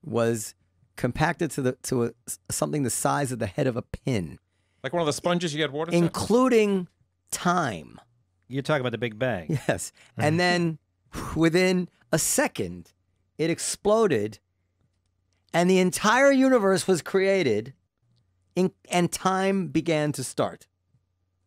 was compacted to something the size of the head of a pin, Like one of the sponges you get water to? including time. You're talking about the Big Bang. Yes. And then within a second, it exploded, and the entire universe was created, and time began to start.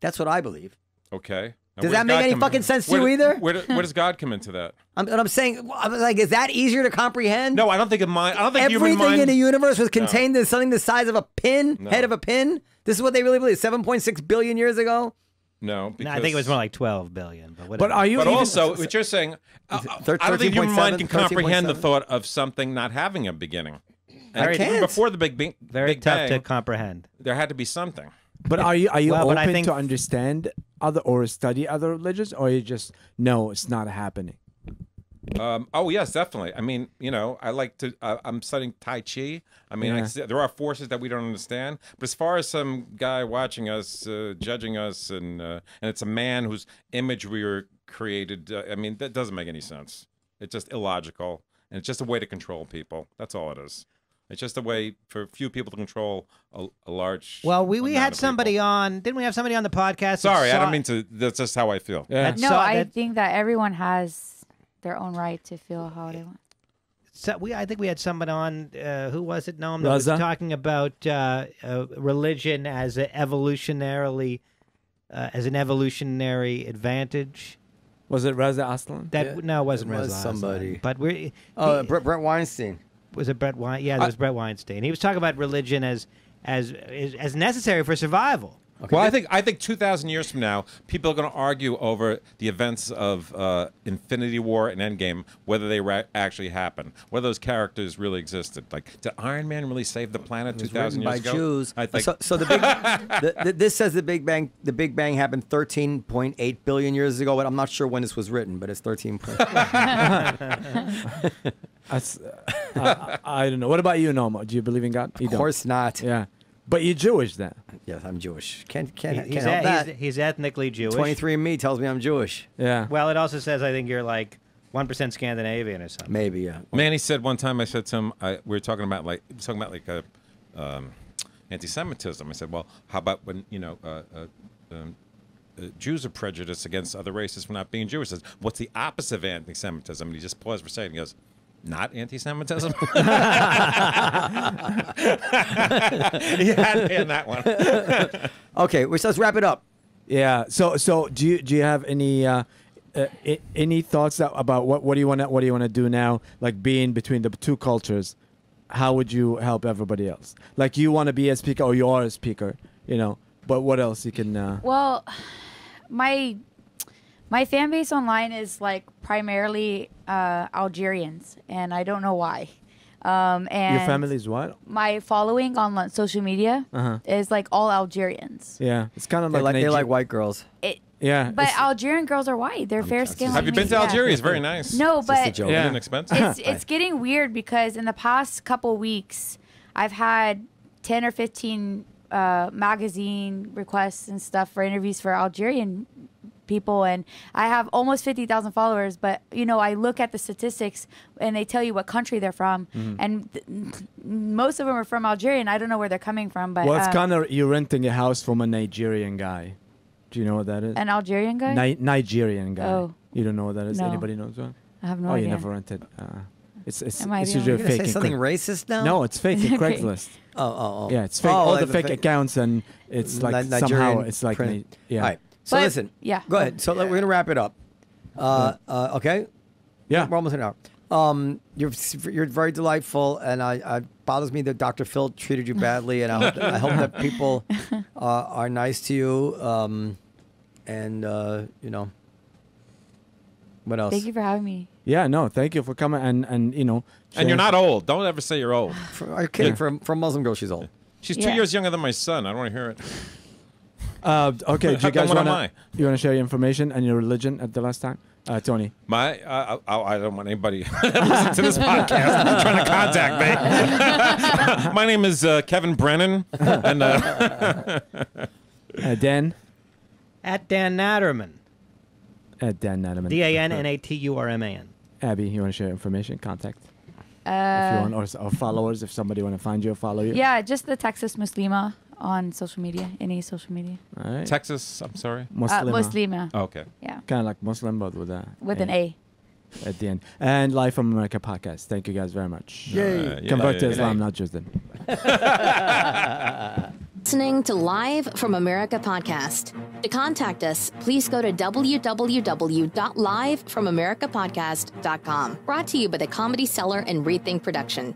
That's what I believe. Okay. Now, Does where that make God any come fucking in? sense to Where you do- either? Where does God come into that? I'm saying, I'm like, is that easier to comprehend? No, I don't think I don't think human Everything mind. in the universe was contained in something the size of a pin, No. head of a pin. This is what they really believe. 7.6 billion years ago. No, No, because I think it was more like 12 billion. But whatever. But are you? But even, also, what you're saying, I don't think human mind can comprehend the thought of something not having a beginning. And Very even can't. before the Big very Big tough Bang, to comprehend. there had to be something. But are you Well, but I open think- to understand other or study other religions, or you just no, it's not happening? Oh yes, definitely. I mean, I like to. I'm studying Tai Chi. I mean, Yeah. there are forces that we don't understand. But as far as some guy watching us, judging us, and it's a man whose image we were created. I mean, that doesn't make any sense. It's just illogical, and it's just a way to control people. That's all it is. It's just a way for few people to control a large. Well, we amount had of somebody people. on. Didn't we have somebody on the podcast? Sorry, I that don't mean to. That's just how I feel. Yeah. No, I think that everyone has their own right to feel how they want. So I think we had someone on. Who was it? Noam, that was Raza? talking about religion as an evolutionary advantage. Was it Reza Aslan? That no, it wasn't It was Reza somebody. Aslan, but we're. Brett Weinstein. Was it Brett Weinstein? Yeah, it was Brett Weinstein. He was talking about religion as necessary for survival. Okay. Well, I think 2,000 years from now, people are going to argue over the events of Infinity War and Endgame, whether they actually happened, whether those characters really existed. Like, did Iron Man really save the planet 2,000 years by ago? Jews. I think. So the big, this says the Big Bang. The Big Bang happened 13.8 billion years ago, but I'm not sure when this was written. But it's 13. I don't know. What about you, Noam? Do you believe in God? You Of course not. don't. Yeah. But you're Jewish then. Yes, I'm Jewish. Can't help He's that. he's ethnically Jewish. 23andMe tells me I'm Jewish. Yeah. Well, it also says I think you're like 1% Scandinavian or something. Maybe, yeah. Manny said one time, I said to him, we were talking about anti-Semitism. I said, well, how about when, Jews are prejudiced against other races for not being Jewish? I said, what's the opposite of anti-Semitism? And he just paused for a second. He goes, not anti-Semitism? He had me in that one. Okay, let's wrap it up. Yeah. So do you have any thoughts about what do you want to do now? Like being between the two cultures, how would you help everybody else? Like you want to be a speaker, or you are a speaker, But what else you can? Well, my fan base online is like primarily Algerians, and I don't know why. And Your family is what? My following on social media is like all Algerians. Yeah, it's kind of They like like white girls. Yeah, But Algerian girls are white. They're fair skinned. Have you been to Algeria? It's very nice. No, It's just a but joke. Yeah. Isn't it expensive? it's getting weird because in the past couple weeks, I've had 10 or 15 magazine requests and stuff for interviews for Algerian people, and I have almost 50,000 followers, but I look at the statistics and they tell you what country they're from, and most of them are from Algeria, and I don't know where they're coming from, but well, it's kind of you're renting a house from a Nigerian guy. Do you know what that is? an Algerian guy. Nigerian guy. Oh. You don't know what that is? No. Anybody knows what? I have no Oh, idea. you never rented. It's Am I the usually only- You're gonna fake. say something racist now? No, it's fake in Okay. Craigslist. Oh. Yeah, it's fake. Oh, All like the fake accounts, and it's like Nigerian somehow it's like print. yeah. All right. So But- listen. yeah. Go ahead. So we're gonna wrap it up. Okay. Yeah. We're almost an hour. You're very delightful, and it bothers me that Dr. Phil treated you badly, and I hope that people are nice to you. What else? Thank you for having me. Yeah, no, thank you for coming and And you're sharing- not old. Don't ever say you're old. I'm kidding. For a Muslim girl, she's old. She's 2 Yeah. years younger than my son. I don't want to hear it. Okay, do you guys What am want to share your information and your religion at the last time, Tony? I don't want anybody listen to this podcast trying to contact me. My name is Kevin Brennan, and Dan. At Dan Natterman. Dan Natterman. DANNATURMAN. Abby, you want to share information, contact, if you want, or followers, if somebody want to find you or follow you. Yeah, just the Texas Muslima on social media, any social media. All right. Texas. I'm sorry. Muslima. Oh, okay. Yeah, Kind of like Muslim, but with with an A. at the end. And Live from America podcast. Thank you guys very much. Yay. Convert to yeah. Islam, not just then. Listening to Live from America podcast. To contact us, please go to www.livefromamericapodcast.com. Brought to you by the Comedy Cellar and Rethink Production.